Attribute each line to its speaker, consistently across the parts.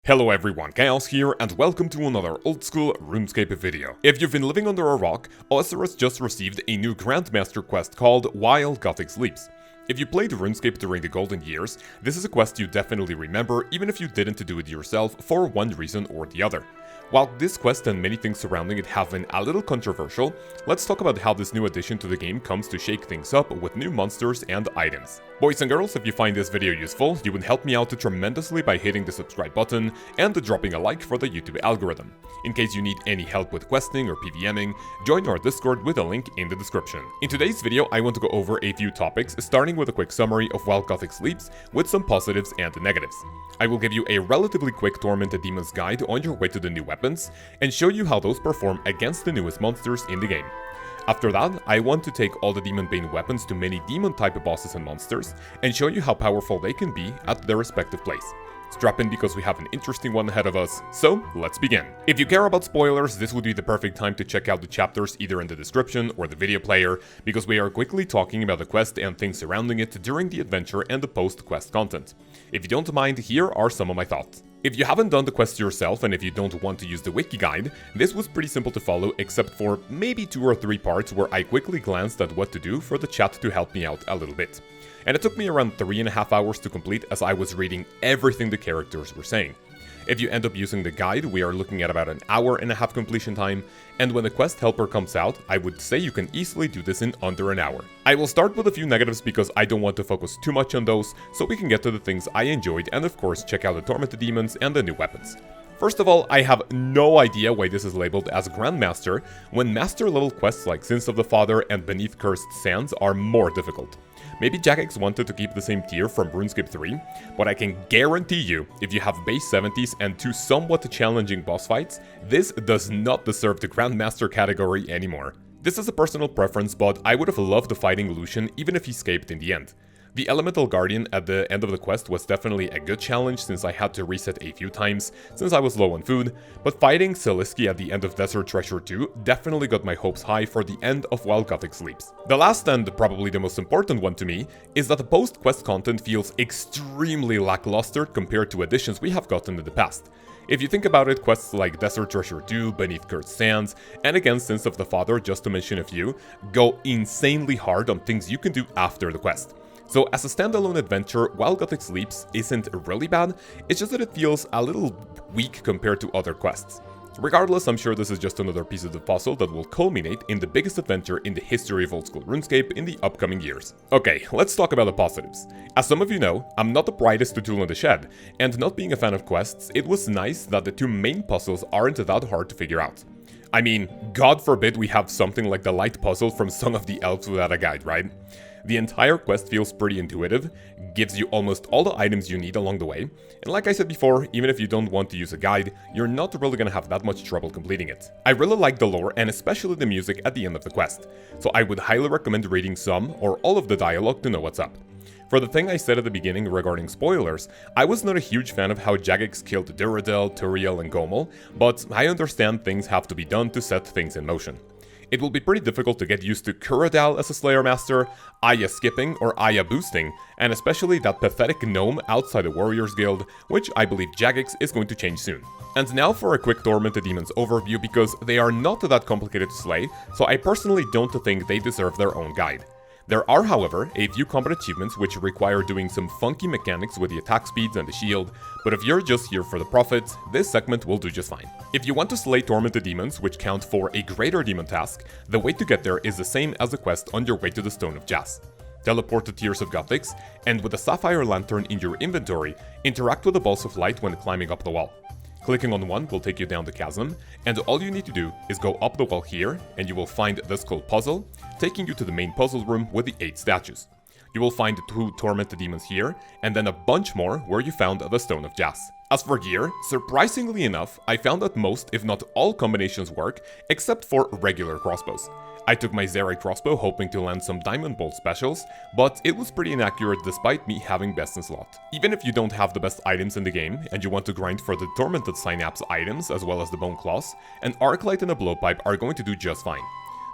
Speaker 1: Hello everyone, Kaoz here, and welcome to another old school RuneScape video. If you've been living under a rock, OSRS just received a new Grandmaster quest called While Guthix Sleeps. If you played RuneScape during the golden years, this is a quest you definitely remember even if you didn't do it yourself for one reason or the other. While this quest and many things surrounding it have been a little controversial, let's talk about how this new addition to the game comes to shake things up with new monsters and items. Boys and girls, if you find this video useful, you would help me out tremendously by hitting the subscribe button and dropping a like for the YouTube algorithm. In case you need any help with questing or PVMing, join our Discord with a link in the description. In today's video, I want to go over a few topics, starting with a quick summary of While Guthix Sleeps with some positives and negatives. I will give you a relatively quick Tormented Demons guide on your way to the new weapons, and show you how those perform against the newest monsters in the game. After that, I want to take all the Demon Bane weapons to many Demon type bosses and monsters, and show you how powerful they can be at their respective place. Strap in because we have an interesting one ahead of us, so let's begin. If you care about spoilers, this would be the perfect time to check out the chapters either in the description or the video player, because we are quickly talking about the quest and things surrounding it during the adventure and the post-quest content. If you don't mind, here are some of my thoughts. If you haven't done the quest yourself and if you don't want to use the wiki guide, this was pretty simple to follow except for maybe 2 or 3 parts where I quickly glanced at what to do for the chat to help me out a little bit. And it took me around 3.5 hours to complete as I was reading everything the characters were saying. If you end up using the guide, we are looking at about an 1.5 hour completion time, and when the quest helper comes out, I would say you can easily do this in under an hour. I will start with a few negatives because I don't want to focus too much on those, so we can get to the things I enjoyed and of course check out the Tormented Demons and the new weapons. First of all, I have no idea why this is labeled as Grandmaster, when master level quests like Sins of the Father and Beneath Cursed Sands are more difficult. Maybe Jagex wanted to keep the same tier from RuneScape 3, but I can guarantee you, if you have base 70s and 2 somewhat challenging boss fights, this does not deserve the Grandmaster category anymore. This is a personal preference, but I would have loved fighting Lucian even if he escaped in the end. The Elemental Guardian at the end of the quest was definitely a good challenge since I had to reset a few times since I was low on food, but fighting Seliski at the end of Desert Treasure 2 definitely got my hopes high for the end of While Guthix Sleeps. The last and probably the most important one to me is that the post-quest content feels extremely lackluster compared to additions we have gotten in the past. If you think about it, quests like Desert Treasure 2, Beneath Cursed Sands, and again Sins of the Father, just to mention a few, go insanely hard on things you can do after the quest. So as a standalone adventure, While Guthix Sleeps isn't really bad, it's just that it feels a little weak compared to other quests. Regardless, I'm sure this is just another piece of the puzzle that will culminate in the biggest adventure in the history of old school RuneScape in the upcoming years. Okay, let's talk about the positives. As some of you know, I'm not the brightest tool in the shed, and not being a fan of quests, it was nice that the 2 main puzzles aren't that hard to figure out. I mean, God forbid we have something like the light puzzle from Song of the Elves without a guide, right? The entire quest feels pretty intuitive, gives you almost all the items you need along the way, and like I said before, even if you don't want to use a guide, you're not really gonna have that much trouble completing it. I really like the lore and especially the music at the end of the quest, so I would highly recommend reading some or all of the dialogue to know what's up. For the thing I said at the beginning regarding spoilers, I was not a huge fan of how Jagex killed Duradel, Turiel and Gomel, but I understand things have to be done to set things in motion. It will be pretty difficult to get used to Kuradal as a Slayer Master, Aya skipping or Aya boosting, and especially that pathetic gnome outside the Warriors Guild, which I believe Jagex is going to change soon. And now for a quick Tormented Demons overview because they are not that complicated to slay, so I personally don't think they deserve their own guide. There are, however, a few combat achievements which require doing some funky mechanics with the attack speeds and the shield, but if you're just here for the profits, this segment will do just fine. If you want to slay Tormented Demons, which count for a greater demon task, the way to get there is the same as the quest on your way to the Stone of Jas. Teleport to Tears of Guthix, and with a Sapphire Lantern in your inventory, interact with the balls of light when climbing up the wall. Clicking on one will take you down the chasm, and all you need to do is go up the wall here, and you will find the Skull Puzzle, taking you to the main puzzle room with the 8 statues. You will find the 2 Tormented Demons here, and then a bunch more where you found the Stone of Jas. As for gear, surprisingly enough, I found that most, if not all combinations work, except for regular crossbows. I took my Zerai crossbow hoping to land some Diamond Bolt specials, but it was pretty inaccurate despite me having best in slot. Even if you don't have the best items in the game, and you want to grind for the Tormented Synapse items as well as the Bone Claws, an Arclight and a Blowpipe are going to do just fine.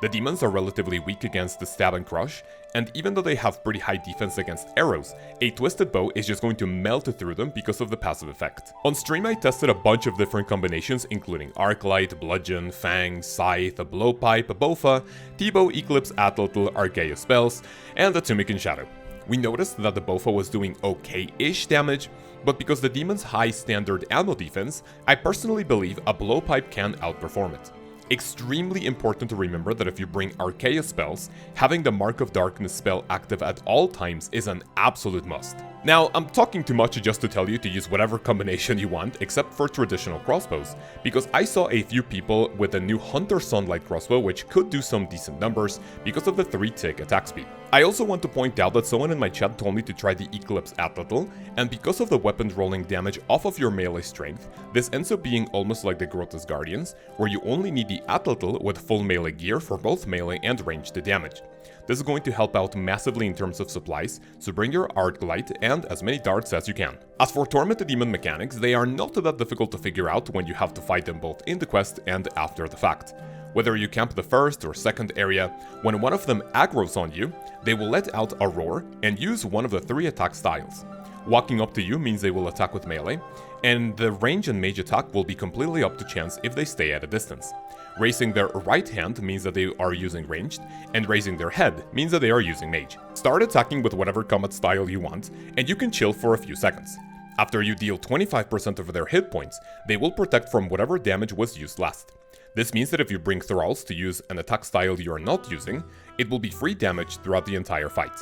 Speaker 1: The demons are relatively weak against the stab and crush, and even though they have pretty high defense against arrows, a twisted bow is just going to melt through them because of the passive effect. On stream I tested a bunch of different combinations including Arclight, Bludgeon, Fang, Scythe, Blowpipe, Bofa, T-Bow, Eclipse, Atlatl, Archaea spells, and the Tunic in Shadow. We noticed that the Bofa was doing okay-ish damage, but because the demon's high standard ammo defense, I personally believe a Blowpipe can outperform it. Extremely important to remember that if you bring Archaea spells, having the Mark of Darkness spell active at all times is an absolute must. Now, I'm talking too much just to tell you to use whatever combination you want, except for traditional crossbows, because I saw a few people with the new Hunter Sunlight crossbow which could do some decent numbers because of the 3-tick attack speed. I also want to point out that someone in my chat told me to try the Eclipse Atlatl, and because of the weapon rolling damage off of your melee strength, this ends up being almost like the Grotesque Guardians, where you only need the Atlatl with full melee gear for both melee and ranged damage. This is going to help out massively in terms of supplies, so bring your Arclight and as many darts as you can. As for Tormented Demon mechanics, they are not that difficult to figure out when you have to fight them both in the quest and after the fact. Whether you camp the first or second area, when one of them aggroes on you, they will let out a roar and use one of the 3 attack styles. Walking up to you means they will attack with melee, and the range and mage attack will be completely up to chance if they stay at a distance. Raising their right hand means that they are using ranged, and raising their head means that they are using mage. Start attacking with whatever combat style you want, and you can chill for a few seconds. After you deal 25% of their hit points, they will protect from whatever damage was used last. This means that if you bring thralls to use an attack style you are not using, it will be free damage throughout the entire fight.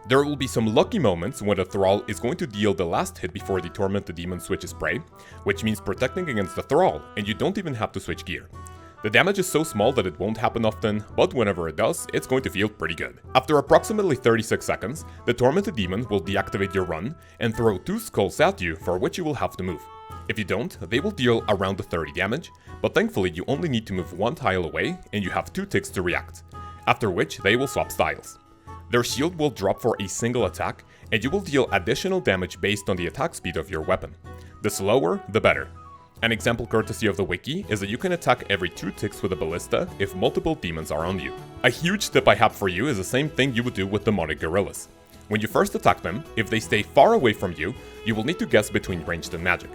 Speaker 1: There will be some lucky moments when a Thrall is going to deal the last hit before the Tormented Demon switches prey, which means protecting against the Thrall, and you don't even have to switch gear. The damage is so small that it won't happen often, but whenever it does, it's going to feel pretty good. After approximately 36 seconds, the Tormented Demon will deactivate your run and throw 2 skulls at you, for which you will have to move. If you don't, they will deal around 30 damage, but thankfully you only need to move 1 tile away and you have 2 ticks to react, after which they will swap styles. Their shield will drop for a single attack, and you will deal additional damage based on the attack speed of your weapon. The slower, the better. An example courtesy of the wiki is that you can attack every 2 ticks with a ballista if multiple demons are on you. A huge tip I have for you is the same thing you would do with demonic gorillas. When you first attack them, if they stay far away from you, you will need to guess between ranged and magic.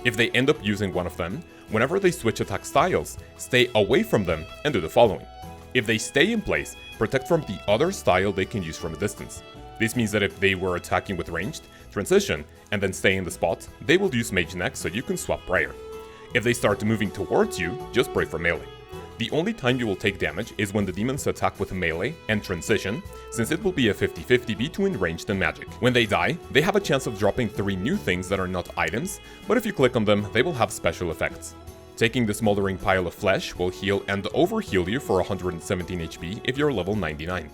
Speaker 1: If they end up using one of them, whenever they switch attack styles, stay away from them and do the following. If they stay in place, protect from the other style they can use from a distance. This means that if they were attacking with ranged, transition, and then stay in the spot, they will use mage next so you can swap prayer. If they start moving towards you, just pray for melee. The only time you will take damage is when the demons attack with melee and transition, since it will be a 50-50 between ranged and magic. When they die, they have a chance of dropping 3 new things that are not items, but if you click on them, they will have special effects. Taking the Smoldering Pile of Flesh will heal and overheal you for 117 HP if you're level 99.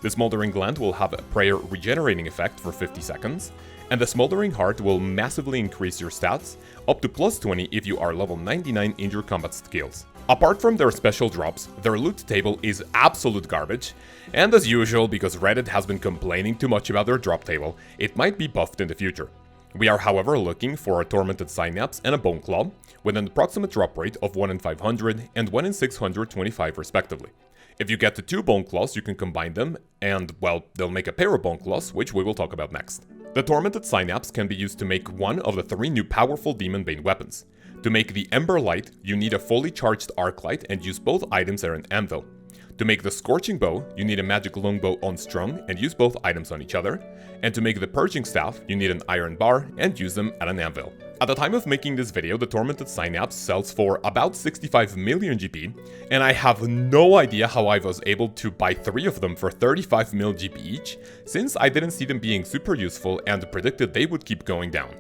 Speaker 1: The Smoldering Gland will have a prayer regenerating effect for 50 seconds, and the Smoldering Heart will massively increase your stats, up to plus 20 if you are level 99 in your combat skills. Apart from their special drops, their loot table is absolute garbage, and as usual, because Reddit has been complaining too much about their drop table, it might be buffed in the future. We are however looking for a Tormented Synapse and a Bone Claw, with an approximate drop rate of 1 in 500 and 1 in 625 respectively. If you get to 2 Bone Claws, you can combine them, and, well, they'll make a pair of Bone Claws, which we will talk about next. The Tormented Synapse can be used to make one of the 3 new powerful Demon Bane weapons. To make the Ember Light, you need a fully charged Arclight and use both items at an anvil. To make the Scorching Bow, you need a magic longbow unstrung and use both items on each other. And to make the Purging Staff, you need an iron bar and use them at an anvil. At the time of making this video, the Tormented Synapse sells for about 65 million GP, and I have no idea how I was able to buy 3 of them for 35 mil GP each, since I didn't see them being super useful and predicted they would keep going down.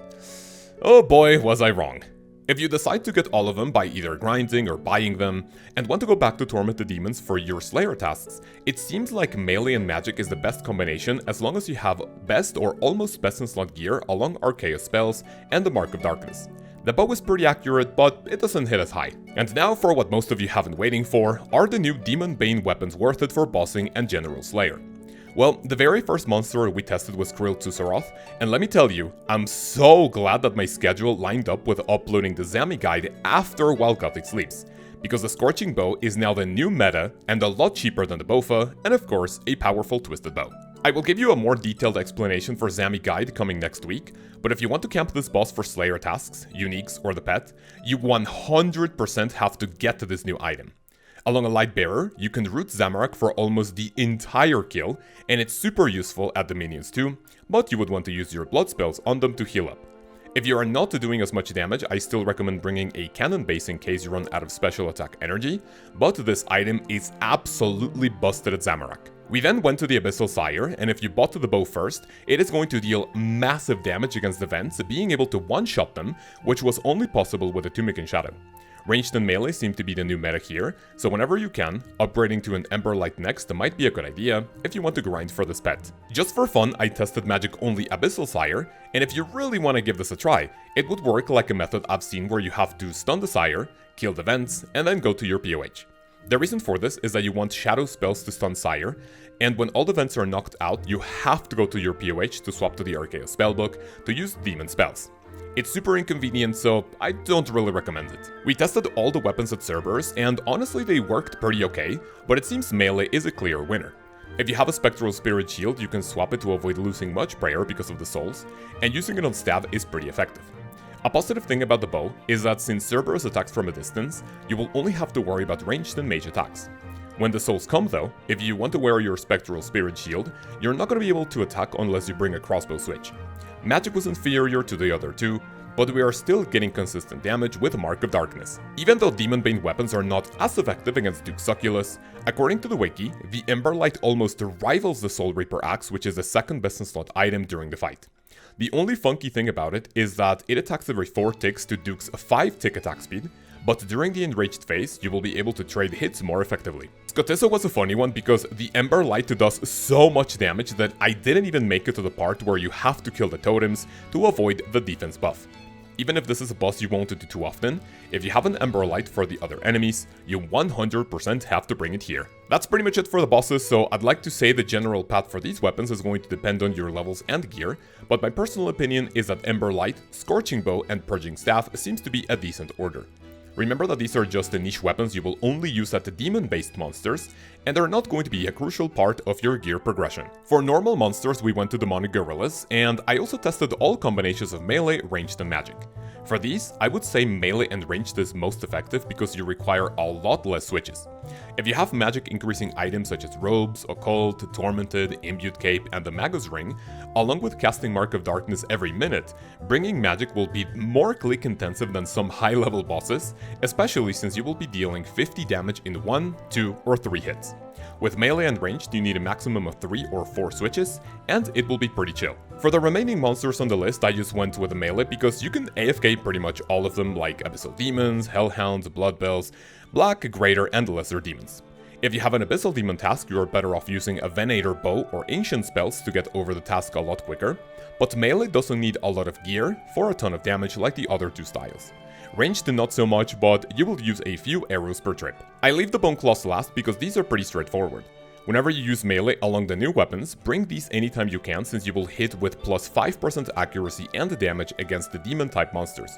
Speaker 1: Oh boy, was I wrong. If you decide to get all of them by either grinding or buying them, and want to go back to Tormented Demons for your Slayer tasks, it seems like melee and magic is the best combination as long as you have best or almost best in slot gear along Archaea spells and the Mark of Darkness. The bow is pretty accurate, but it doesn't hit as high. And now for what most of you have been waiting for, are the new Demon Bane weapons worth it for bossing and General Slayer? Well, the very first monster we tested was Krill Tusaroth, and let me tell you, I'm so glad that my schedule lined up with uploading the Zami guide after while Guthix Sleeps, because the Scorching Bow is now the new meta and a lot cheaper than the Bofa, and of course, a powerful twisted bow. I will give you a more detailed explanation for Zami guide coming next week, but if you want to camp this boss for Slayer tasks, uniques, or the pet, you 100% have to get to this new item. Along a light bearer, you can root Zamorak for almost the entire kill, and it's super useful at the minions too, but you would want to use your blood spells on them to heal up. If you are not doing as much damage, I still recommend bringing a cannon base in case you run out of special attack energy, but this item is absolutely busted at Zamorak. We then went to the Abyssal Sire, and if you bought the bow first, it is going to deal massive damage against the vents, being able to one-shot them, which was only possible with the Tunic in Shadow. Ranged and melee seem to be the new meta here, so whenever you can, upgrading to an Ember Light next might be a good idea if you want to grind for this pet. Just for fun, I tested magic only Abyssal Sire, and if you really want to give this a try, it would work like a method I've seen where you have to stun the Sire, kill the vents, and then go to your POH. The reason for this is that you want shadow spells to stun Sire, and when all the vents are knocked out, you have to go to your POH to swap to the Archaeos spellbook to use demon spells. It's super inconvenient, so I don't really recommend it. We tested all the weapons at Cerberus, and honestly they worked pretty okay, but it seems melee is a clear winner. If you have a Spectral Spirit Shield, you can swap it to avoid losing much prayer because of the souls, and using it on stab is pretty effective. A positive thing about the bow is that since Cerberus attacks from a distance, you will only have to worry about ranged and mage attacks. When the souls come though, if you want to wear your Spectral Spirit Shield, you're not going to be able to attack unless you bring a crossbow switch. Magic was inferior to the other two, but we are still getting consistent damage with Mark of Darkness. Even though Demon-Bane weapons are not as effective against Duke Succulus, according to the wiki, the Ember Light almost rivals the Soul Reaper Axe, which is the second best in slot item during the fight. The only funky thing about it is that it attacks every 4 ticks to Duke's 5 tick attack speed, but during the enraged phase, you will be able to trade hits more effectively. Skotiso was a funny one because the Ember Light does so much damage that I didn't even make it to the part where you have to kill the totems to avoid the defense buff. Even if this is a boss you won't do too often, if you have an Ember Light for the other enemies, you 100% have to bring it here. That's pretty much it for the bosses, so I'd like to say the general path for these weapons is going to depend on your levels and gear, but my personal opinion is that Ember Light, Scorching Bow, and Purging Staff seems to be a decent order. Remember that these are just the niche weapons you will only use at the demon-based monsters, and they're not going to be a crucial part of your gear progression. For normal monsters, we went to Demonic Gorillas, and I also tested all combinations of melee, ranged, and magic. For these, I would say melee and ranged is most effective because you require a lot less switches. If you have magic increasing items such as Robes, Occult, Tormented, Imbued Cape, and the Magus Ring, along with casting Mark of Darkness every minute, bringing magic will be more click intensive than some high level bosses, especially since you will be dealing 50 damage in 1, 2, or 3 hits. With melee and ranged, you need a maximum of 3 or 4 switches, and it will be pretty chill. For the remaining monsters on the list, I just went with a melee because you can AFK pretty much all of them, like Abyssal Demons, Hellhounds, Bloodbells, Black, Greater, and Lesser Demons. If you have an Abyssal Demon task, you are better off using a Venator Bow or Ancient spells to get over the task a lot quicker, but melee doesn't need a lot of gear for a ton of damage like the other two styles. Ranged not so much, but you will use a few arrows per trip. I leave the Bone Claws last because these are pretty straightforward. Whenever you use melee along the new weapons, bring these anytime you can since you will hit with plus 5% accuracy and damage against the demon type monsters.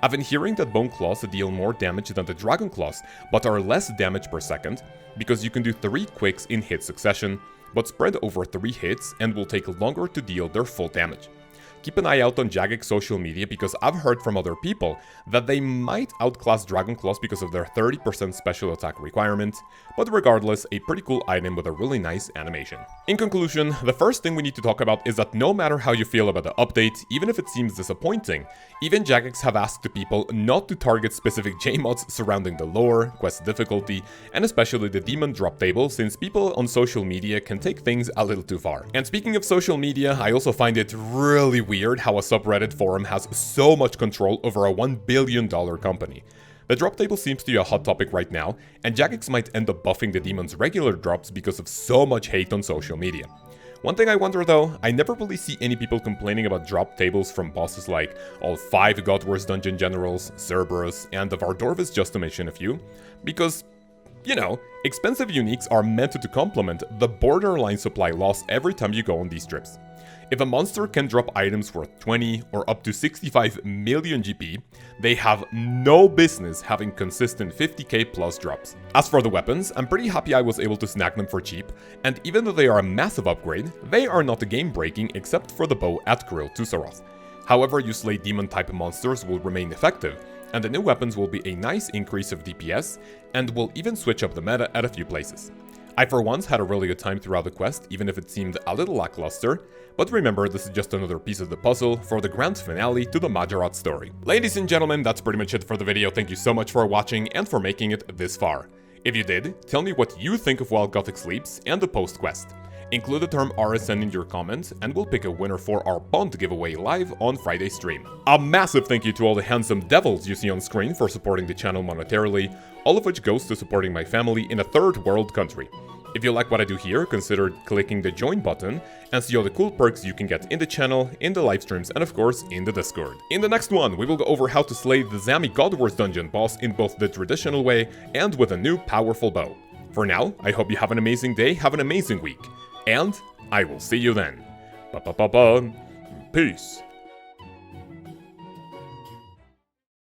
Speaker 1: I've been hearing that Bone Claws deal more damage than the Dragon Claws, but are less damage per second, because you can do 3 quicks in hit succession, but spread over 3 hits and will take longer to deal their full damage. Keep an eye out on Jagex social media because I've heard from other people that they might outclass Dragon Claws because of their 30% special attack requirement, but regardless, a pretty cool item with a really nice animation. In conclusion, the first thing we need to talk about is that no matter how you feel about the update, even if it seems disappointing, even Jagex have asked the people not to target specific J-mods surrounding the lore, quest difficulty, and especially the demon drop table, since people on social media can take things a little too far. And speaking of social media, I also find it really weird how a subreddit forum has so much control over a $1 billion company. The drop table seems to be a hot topic right now, and Jagex might end up buffing the demon's regular drops because of so much hate on social media. One thing I wonder though, I never really see any people complaining about drop tables from bosses like all 5 God Wars Dungeon Generals, Cerberus, and the Vardorvis, just to mention a few, because You know, expensive uniques are meant to complement the borderline supply loss every time you go on these trips. If a monster can drop items worth 20 or up to 65 million GP, they have no business having consistent 50k plus drops. As for the weapons, I'm pretty happy I was able to snag them for cheap, and even though they are a massive upgrade, they are not game breaking except for the bow at Grill Tusaroth. However, you slay demon type monsters will remain effective, and the new weapons will be a nice increase of DPS, and will even switch up the meta at a few places. I for once had a really good time throughout the quest, even if it seemed a little lackluster, but remember, this is just another piece of the puzzle for the grand finale to the Majorath story. Ladies and gentlemen, that's pretty much it for the video. Thank you so much for watching and for making it this far. If you did, tell me what you think of While Guthix Sleeps and the post-quest. Include the term RSN in your comments, and we'll pick a winner for our Bond giveaway live on Friday's stream. A massive thank you to all the handsome devils you see on screen for supporting the channel monetarily, all of which goes to supporting my family in a third world country. If you like what I do here, consider clicking the join button and see all the cool perks you can get in the channel, in the live streams, and of course in the Discord. In the next one, we will go over how to slay the Zami God Wars dungeon boss in both the traditional way and with a new powerful bow. For now, I hope you have an amazing day, have an amazing week, and I will see you then. Peace.